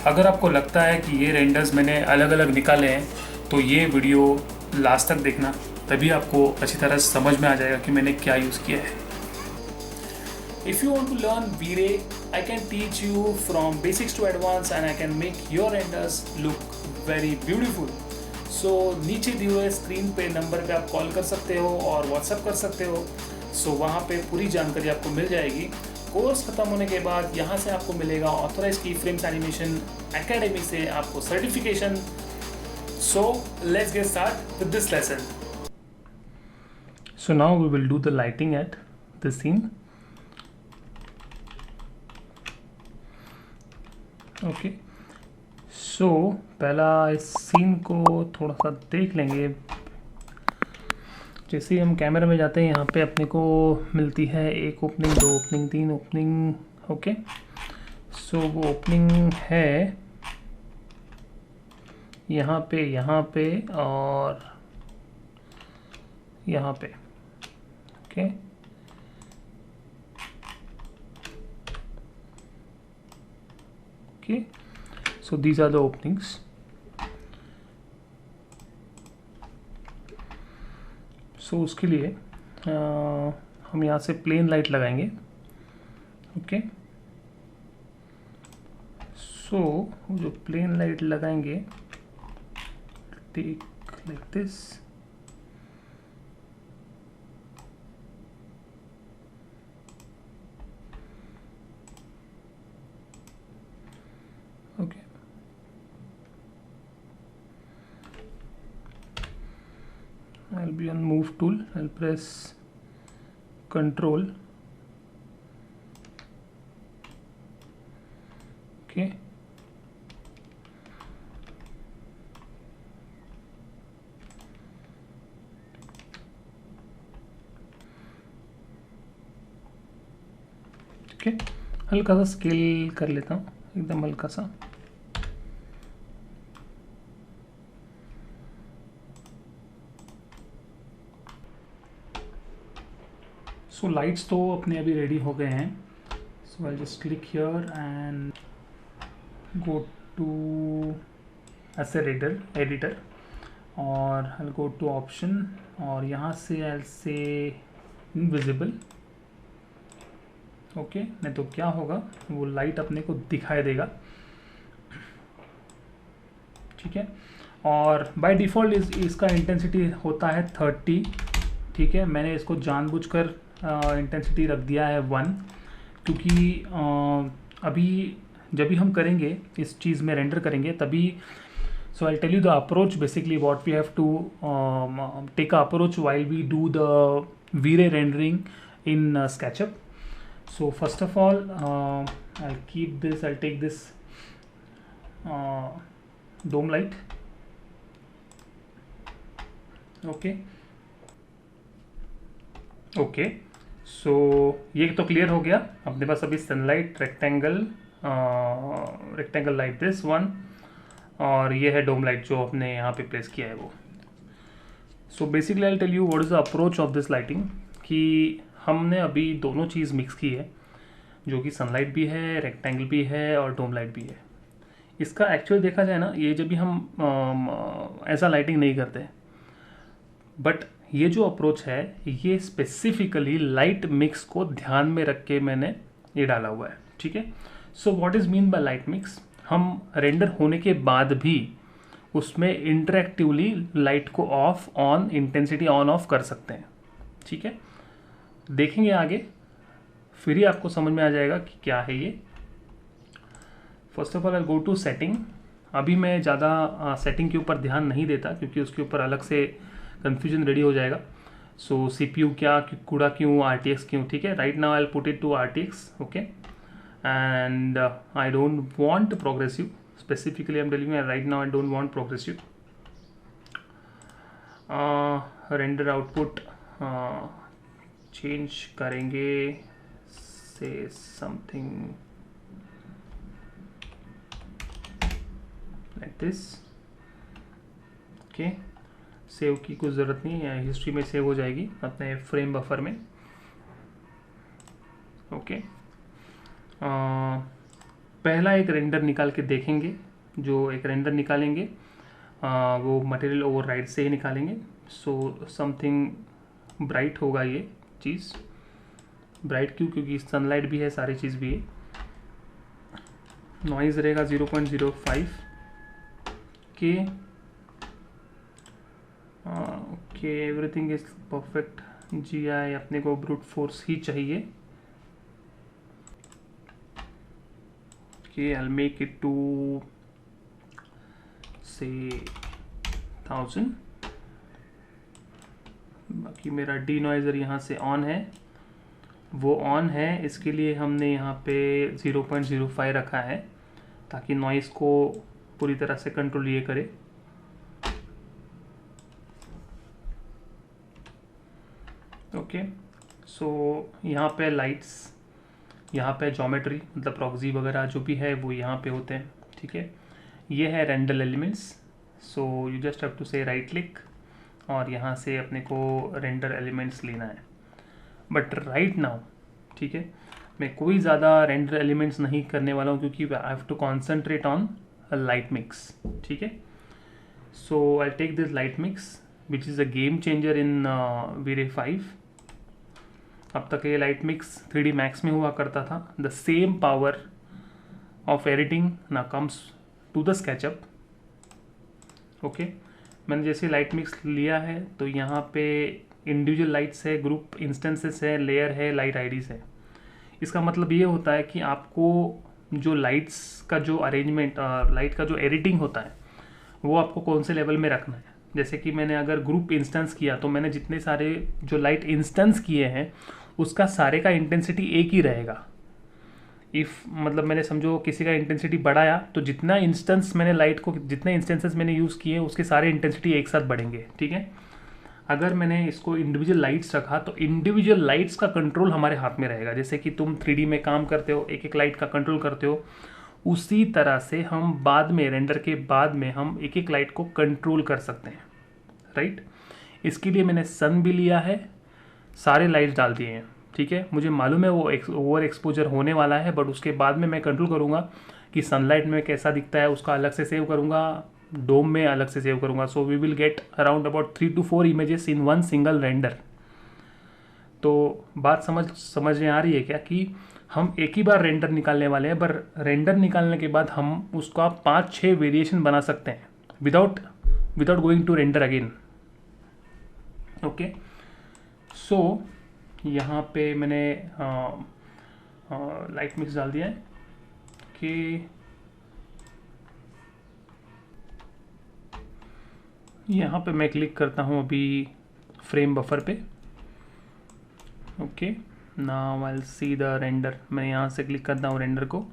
अगर आपको लगता है कि ये रेंडर्स मैंने अलग अलग निकाले हैं तो ये वीडियो लास्ट तक देखना, तभी आपको अच्छी तरह समझ में आ जाएगा कि मैंने क्या यूज़ किया है। If you want to learn V-Ray, I can teach you from basics to advanced and I can make your renders look very beautiful. So नीचे दिए हुए स्क्रीन पे नंबर पे आप कॉल कर सकते हो और व्हाट्सएप कर सकते हो। सो वहाँ पे पूरी जानकारी आपको मिल जाएगी। कोर्स ख़त्म होने के बाद यहाँ से आपको मिलेगा ऑथराइज की फ्रेम्स एनिमेशन एकेडमी से आपको certification. So let's get start with this lesson. So now we will do the lighting at the scene. Okay so पहला इस सीन को थोड़ा सा देख लेंगे। जैसे ही हम कैमरे में जाते हैं यहाँ पे अपने को मिलती है एक ओपनिंग, दो ओपनिंग, तीन ओपनिंग। ओके सो वो ओपनिंग है यहाँ पे और यहाँ पे। Okay okay, so these are the openings. So उसके लिए हम यहाँ से प्लेन लाइट लगाएंगे। ओके सो जो प्लेन लाइट लगाएंगे, take like this. Okay I'll be on move tool. I'll press control. Okay ठीक है, हल्का सा स्केल कर लेता हूँ, एकदम हल्का सा। सो लाइट्स तो अपने अभी रेडी हो गए हैं। So I just click here and go to asset editor और आई गो टू ऑप्शन और यहाँ से आई से इनविजिबल। ओके नहीं तो क्या होगा, वो लाइट अपने को दिखाई देगा। ठीक है, और बाय डिफ़ॉल्ट इसका इंटेंसिटी होता है 30। ठीक है, मैंने इसको जानबूझकर इंटेंसिटी रख दिया है 1, क्योंकि अभी जब भी हम करेंगे इस चीज़ में रेंडर करेंगे तभी। So I tell you the approach basically what we have to take a approach while we do the V-Ray rendering in SketchUp. So first of all I'll take this dome light. Okay so ये तो clear हो गया अपने पास। अभी sunlight rectangle light this one, और ये है डोम light जो आपने यहाँ पे प्लेस किया है वो। So basically I tell you what is the approach of this lighting, कि हमने अभी दोनों चीज़ मिक्स की है, जो कि सनलाइट भी है, रेक्टेंगल भी है और डोम लाइट भी है। इसका एक्चुअल देखा जाए ना, ये जब भी हम ऐसा लाइटिंग नहीं करते, बट ये जो अप्रोच है ये स्पेसिफिकली लाइट मिक्स को ध्यान में रख के मैंने ये डाला हुआ है। ठीक है, so what is mean by light mix, हम रेंडर होने के बाद भी उसमें इंटरेक्टिवली लाइट को of on, intensity on off कर सकते हैं। ठीक है, देखेंगे आगे फिर ही आपको समझ में आ जाएगा कि क्या है ये। First of all I go to setting. अभी मैं ज़्यादा सेटिंग के ऊपर ध्यान नहीं देता क्योंकि उसके ऊपर अलग से कन्फ्यूजन रेडी हो जाएगा। सो CPU क्या, कूड़ा क्यों, RTX क्यों। ठीक है, right now I put it to RTX। Okay and I don't want progressive, specifically I am telling you right now I don't want progressive. Render output change करेंगे, say something like this. Okay, save की कुछ ज़रूरत नहीं है, history में save हो जाएगी अपने फ्रेम बफर में। ओके पहला एक रेंडर निकाल के देखेंगे, जो एक रेंडर निकालेंगे वो मटेरियल ओवरराइड से ही निकालेंगे। सो समथिंग ब्राइट होगा ये चीज़। ब्राइट क्यों? क्योंकि सनलाइट भी है, सारी चीज़ भी है। नॉइज़ रहेगा 0.05 के। Okay, everything is perfect. GI अपने को ब्रूट फोर्स ही चाहिए। Okay, I'll make it to say 1000। बाकी मेरा डीनॉइज़र यहाँ से ऑन है, वो ऑन है, इसके लिए हमने यहाँ पे 0.05 रखा है ताकि नॉइज़ को पूरी तरह से कंट्रोल ये करे। ओके, सो यहाँ पे लाइट्स, यहाँ पे ज्योमेट्री मतलब प्रॉक्सी वगैरह जो भी है वो यहाँ पे होते हैं। ठीक है, ये है render elements. So you just have to say right click और यहाँ से अपने को रेंडर एलिमेंट्स लेना है। बट राइट नाउ, ठीक है, मैं कोई ज़्यादा रेंडर एलिमेंट्स नहीं करने वाला हूँ क्योंकि I have to concentrate on light mix. ठीक है, so I take this light mix which is a game changer in V-Ray 5। अब तक ये लाइट मिक्स 3D Max में हुआ करता था। The same power of editing ना comes to the SketchUp. Okay, मैंने जैसे लाइट मिक्स लिया है तो यहाँ पे इंडिविजुअल लाइट्स है, ग्रुप इंस्टेंसेस है, लेयर है, लाइट आईडीज है। इसका मतलब ये होता है कि आपको जो लाइट्स का जो अरेंजमेंट, लाइट का जो एडिटिंग होता है वो आपको कौन से लेवल में रखना है। जैसे कि मैंने अगर ग्रुप इंस्टेंस किया तो मैंने जितने सारे जो लाइट इंस्टेंस किए हैं उसका सारे का इंटेंसिटी एक ही रहेगा। इफ़ मतलब मैंने समझो किसी का इंटेंसिटी बढ़ाया तो जितना इंस्टेंस मैंने लाइट को, जितने इंस्टेंसेस मैंने यूज़ किए उसके सारे इंटेंसिटी एक साथ बढ़ेंगे। ठीक है, अगर मैंने इसको इंडिविजुअल लाइट्स रखा तो इंडिविजुअल लाइट्स का कंट्रोल हमारे हाथ में रहेगा। जैसे कि तुम 3D में काम करते हो, एक एक लाइट का कंट्रोल करते हो, उसी तरह से हम बाद में रेंडर के बाद में हम एक एक लाइट को कंट्रोल कर सकते हैं। राइट, इसके लिए मैंने सन भी लिया है, सारे लाइट्स डाल दिए हैं। ठीक है, मुझे मालूम है वो ओवर एक्सपोजर होने वाला है, बट उसके बाद में मैं कंट्रोल करूँगा कि सनलाइट में कैसा दिखता है, उसका अलग से सेव करूँगा, डोम में अलग से सेव करूँगा। So we will get around about 3 to 4 images in one single render. तो बात समझ में आ रही है क्या कि हम एक ही बार रेंडर निकालने वाले हैं, पर रेंडर निकालने के बाद हम उसका 5-6 वेरिएशन बना सकते हैं without going to render again. Okay, so यहाँ पे मैंने लाइट मिक्स डाल दिया है कि यहाँ पे मैं क्लिक करता हूँ अभी फ्रेम बफर पे। Okay, now I will see the render. मैं यहाँ से क्लिक करता हूँ रेंडर को।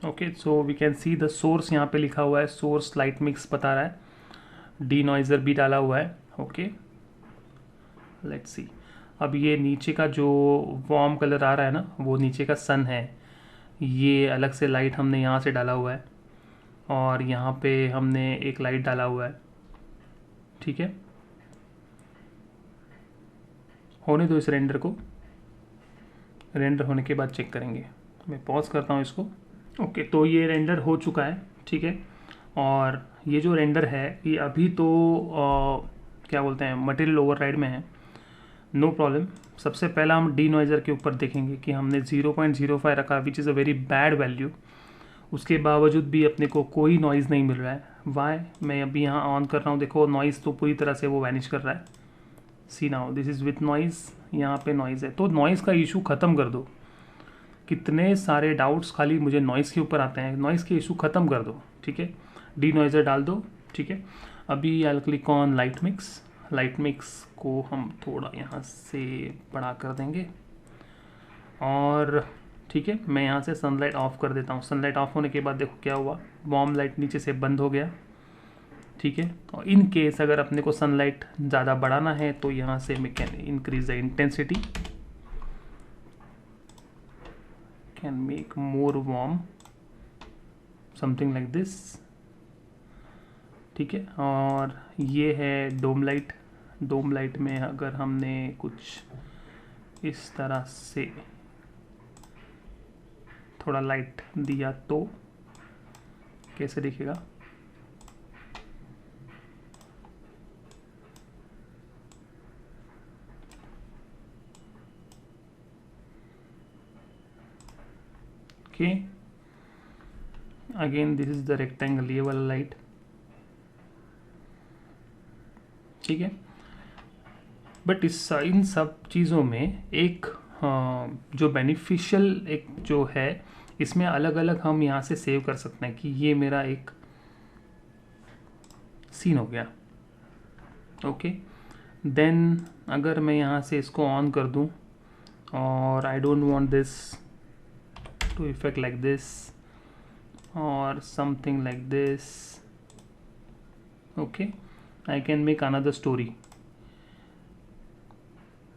Okay, so we can see the source, यहाँ पे लिखा हुआ है सोर्स लाइट मिक्स बता रहा है, डीनॉइजर भी डाला हुआ है। Okay, let's see. अब ये नीचे का जो वार्म कलर आ रहा है ना, वो नीचे का सन है। ये अलग से लाइट हमने यहाँ से डाला हुआ है और यहाँ पे हमने एक लाइट डाला हुआ है। ठीक है, होने दो इस रेंडर को, रेंडर होने के बाद चेक करेंगे। मैं पॉज करता हूँ इसको। ओके, तो ये रेंडर हो चुका है। ठीक है, और ये जो रेंडर है ये अभी तो क्या बोलते हैं, मटेरियल ओवरराइड में है। No problem. सबसे पहला हम डीनॉइजर के ऊपर देखेंगे कि हमने 0.05 रखा, विच is a very bad value. उसके बावजूद भी अपने को कोई नॉइज़ नहीं मिल रहा है। वाई? मैं अभी यहाँ ऑन कर रहा हूँ, देखो नॉइज़ तो पूरी तरह से वो वैनिश कर रहा है। See now this is with noise, यहाँ पे नॉइज़ है। तो नॉइज़ का इशू ख़त्म कर दो। कितने सारे डाउट्स खाली मुझे नॉइज़ के ऊपर आते हैं, नॉइज़ के इशू ख़त्म कर दो। ठीक है, डीनॉइजर डाल दो। ठीक है, अभी I will click on light mix. Light mix को हम थोड़ा यहाँ से बड़ा कर देंगे और ठीक है, मैं यहाँ से सनलाइट ऑफ कर देता हूँ। सनलाइट ऑफ होने के बाद देखो क्या हुआ, वार्म लाइट नीचे से बंद हो गया। ठीक है, और इन केस अगर अपने को सनलाइट ज़्यादा बढ़ाना है तो यहाँ से मैं can increase the intensity, can make more warm, something like this. ठीक है। और ये है डोम लाइट। डोम लाइट में अगर हमने कुछ इस तरह से थोड़ा लाइट दिया तो कैसे दिखेगा? Okay, again this is the rectangle, ये वाला लाइट, ठीक है। बट इन सब चीज़ों में एक जो बेनिफिशियल एक जो है, इसमें अलग अलग हम यहाँ से सेव कर सकते हैं कि ये मेरा एक सीन हो गया। ओके, देन अगर मैं यहाँ से इसको ऑन कर दूँ और I don't want this to effect like this और something like this, okay, I can make another story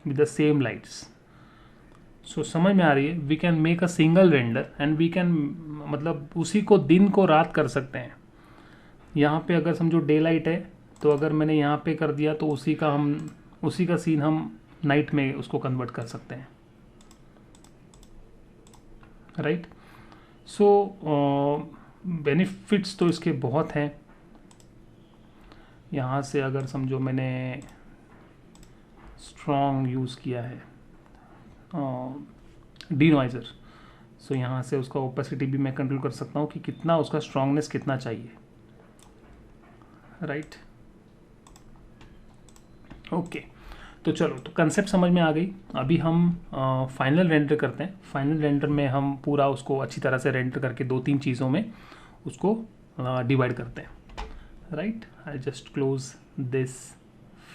with the same lights. So समझ में आ रही है? We can make a single render and we can, मतलब उसी को दिन को रात कर सकते हैं। यहाँ पे अगर समझो डे लाइट है तो अगर मैंने यहाँ पे कर दिया तो उसी का सीन हम नाइट में उसको कन्वर्ट कर सकते हैं, राइट। सो बेनिफिट्स तो इसके बहुत हैं। यहाँ से अगर समझो मैंने स्ट्रॉन्ग यूज़ किया है डीनॉइज़र, सो यहाँ से उसका ओपेसिटी भी मैं कंट्रोल कर सकता हूँ कि कितना उसका स्ट्रॉन्गनेस कितना चाहिए, राइट। ओके, तो चलो, तो कंसेप्ट समझ में आ गई। अभी हम फाइनल रेंडर करते हैं। फाइनल रेंडर में हम पूरा उसको अच्छी तरह से रेंडर करके 2-3 चीज़ों में उसको डिवाइड करते हैं, right. I just close this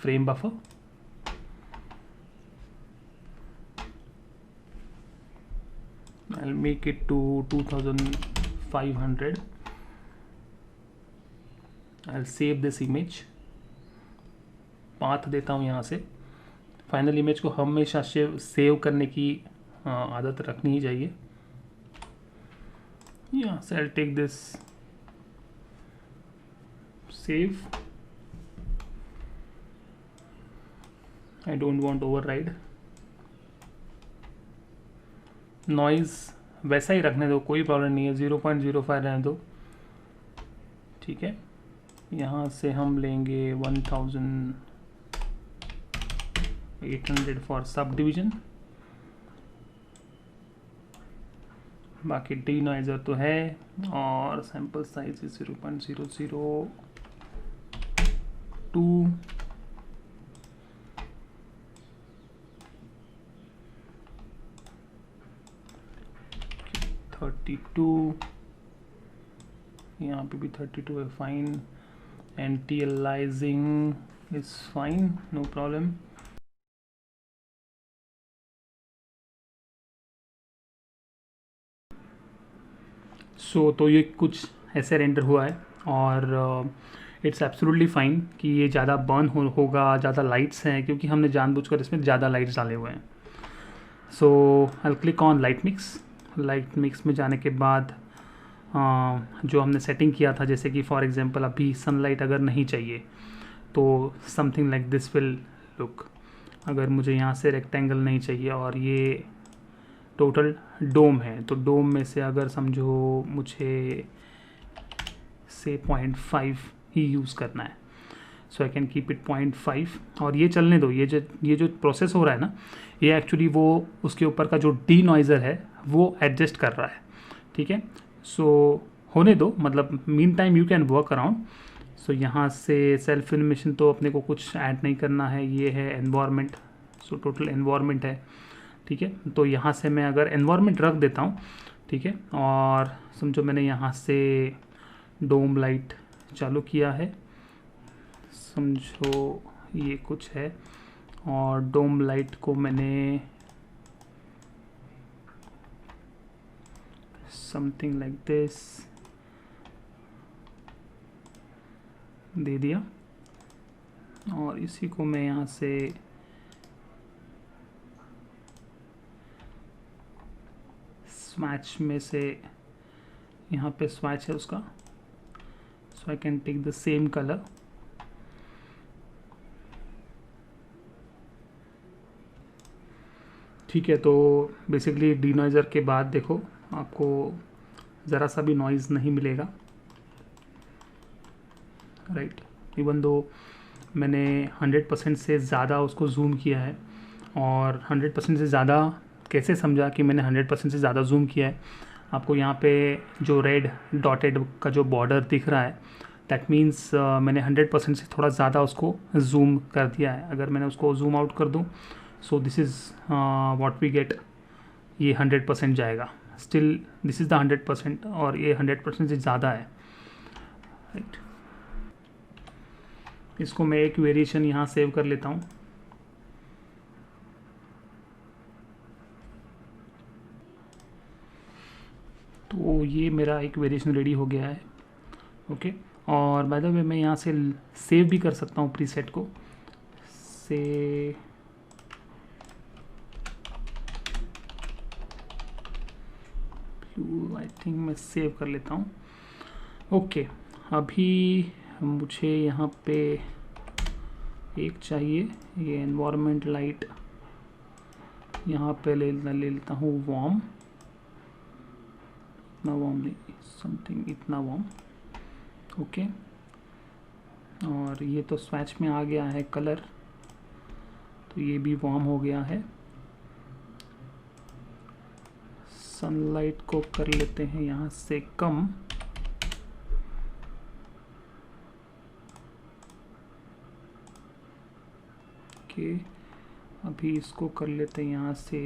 frame buffer. I'll make it to 2500. I'll save this image. Path देता हूँ यहाँ से। फाइनल इमेज को हमेशा सेव करने की आदत रखनी ही चाहिए। यहाँ से I'll take this save. I don't want override. Noise वैसा ही रखने दो, कोई प्रॉब्लम नहीं है, 0.05 रहने दो, ठीक है। यहाँ से हम लेंगे 1800 फॉर सब डिवीजन। बाकी डी नॉइज़र तो है और सैम्पल साइज 0.002। 32, यहाँ पे भी 32 है, fine. Anti aliasing is fine, no problem. So तो ये कुछ ऐसे रेंडर हुआ है और इट्स एब्सोल्युटली फाइन कि ये ज़्यादा बर्न होगा, ज़्यादा लाइट्स हैं क्योंकि हमने जानबूझकर इसमें ज़्यादा लाइट्स डाले हुए हैं। So I click on light mix. Light mix में जाने के बाद जो हमने सेटिंग किया था, जैसे कि फॉर एग्जांपल अभी सनलाइट अगर नहीं चाहिए तो something like this will look. अगर मुझे यहाँ से रेक्टेंगल नहीं चाहिए और ये टोटल डोम है, तो डोम में से अगर समझो मुझे से 0.5 ही यूज़ करना है, so I can keep it 0.5 और ये चलने दो। ये जो प्रोसेस हो रहा है ना, ये एक्चुअली वो उसके ऊपर का जो डी नॉइज़र है वो एडजस्ट कर रहा है, ठीक है। सो होने दो, मतलब mean time you can work around. So यहाँ से सेल्फ एनिमेशन तो अपने को कुछ ऐड नहीं करना है, ये है एनवायरनमेंट, सो टोटल एनवायरनमेंट है, ठीक है। तो यहाँ से मैं अगर एनवायरनमेंट रख देता हूँ, ठीक है, और समझो मैंने यहाँ से डोम लाइट चालू किया है, समझो ये कुछ है, और डोम लाइट को मैंने समथिंग लाइक दिस दे दिया और इसी को मैं यहाँ से स्वैच में से, यहाँ पे स्वैच है उसका, so I can take the same color. ठीक है, तो बेसिकली डीनॉइज़र के बाद देखो आपको ज़रा सा भी नॉइज़ नहीं मिलेगा, राइट। इवन दो मैंने 100% से ज़्यादा उसको जूम किया है, और 100% से ज़्यादा कैसे समझा कि मैंने 100% से ज़्यादा जूम किया है, आपको यहाँ पे जो रेड डॉटेड का जो बॉर्डर दिख रहा है, दैट मीन्स मैंने 100% से थोड़ा ज़्यादा उसको जूम कर दिया है। अगर मैंने उसको जूम आउट कर दूँ, so this is what we get, ये 100% जाएगा। स्टिल दिस इज़ द 100%, और ये 100% से ज़्यादा है, राइट। इसको मैं एक वेरिएशन यहाँ सेव कर लेता हूँ। तो ये मेरा एक वेरिएशन रेडी हो गया है, ओके। और बाय द वे मैं यहाँ से सेव भी कर सकता हूँ प्रीसेट को, से आई थिंक मैं सेव कर लेता हूँ, ओके। अभी मुझे यहाँ पे एक चाहिए, ये एनवायरनमेंट लाइट यहाँ पे ले लेता हूँ वार्म, इतना वार्म नहीं, समथिंग इतना वार्म, ओके। और ये तो स्वैच में आ गया है कलर, तो ये भी वार्म हो गया है। सनलाइट को कर लेते हैं यहाँ से कम, ओके। अभी इसको कर लेते हैं यहाँ से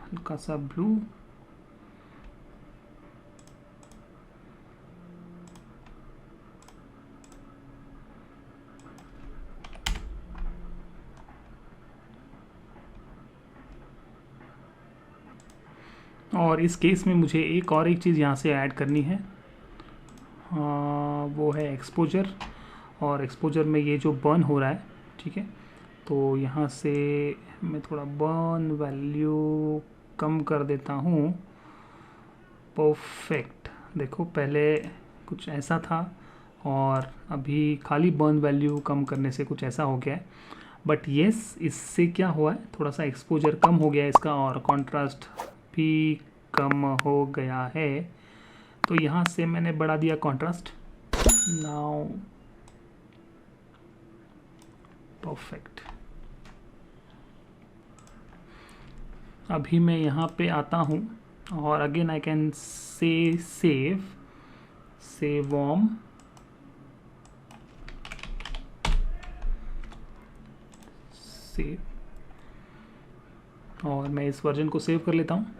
हल्का सा ब्लू, और इस केस में मुझे एक चीज़ यहाँ से ऐड करनी है, वो है एक्सपोजर। और एक्सपोजर में ये जो बर्न हो रहा है, ठीक है, तो यहाँ से मैं थोड़ा बर्न वैल्यू कम कर देता हूँ, परफेक्ट। देखो पहले कुछ ऐसा था, और अभी खाली बर्न वैल्यू कम करने से कुछ ऐसा हो गया है। बट येस, इससे क्या हुआ है, थोड़ा सा एक्सपोजर कम हो गया है इसका, और कॉन्ट्रास्ट भी कम हो गया है। तो यहाँ से मैंने बढ़ा दिया कॉन्ट्रास्ट, नाउ परफेक्ट। अभी मैं यहाँ पे आता हूँ, और again I can say save warm, save, और मैं इस वर्जन को सेव कर लेता हूँ।